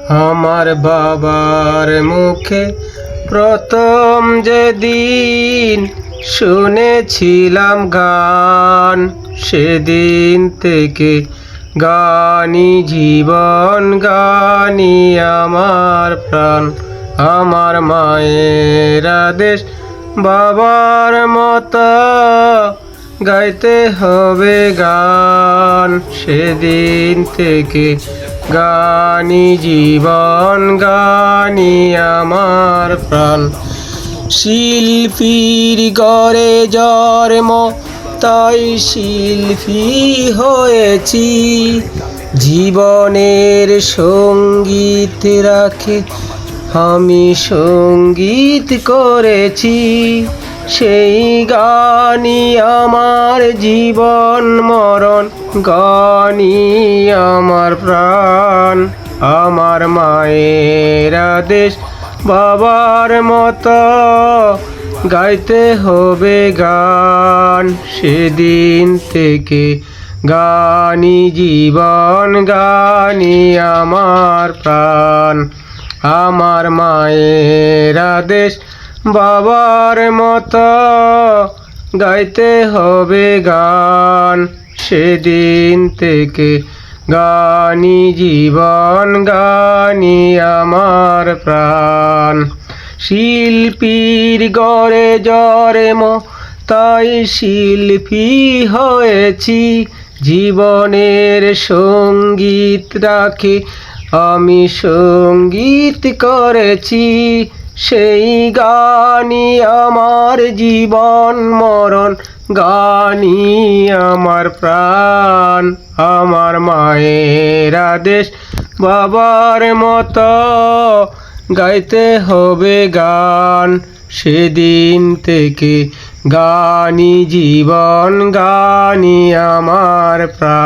আমার বাবার মুখে প্রথম যেদিন শুনেছিলাম গান, সেদিন থেকে গানই জীবন, গানই আমার প্রাণ। আমার মায়ের আদেশ বাবার মতো গাইতে হবে গান, সেদিন থেকে গানই জীবন, গানই আমার প্রাণ। শিল্পীর ঘরে জন্ম, তাই শিল্পী হয়েছি। জীবনের সঙ্গীত রাখে আমি সঙ্গীত করেছি, সেই গানই আমার জীবন মরণ, গানই আমার প্রাণ। আমার মায়ের আদেশ বাবার মতো গাইতে হবে গান, সেদিন থেকে গানই জীবন, গানই আমার প্রাণ। আমার মায়ের আদেশ বাবার মতো গাইতে হবে গান, সেদিন থেকে গানই জীবন, গানই আমার প্রাণ। শিল্পীর ঘরে জন্ম, তাই শিল্পী হয়েছি। জীবনের সঙ্গীত রাখে আমি সঙ্গীত করেছি, সেই গানই আমার জীবন মরণ, গানই আমার প্রাণ। আমার মায়ের আদেশ বাবার মতো গাইতে হবে গান, সেদিন থেকে গানই জীবন, গানই আমার প্রাণ।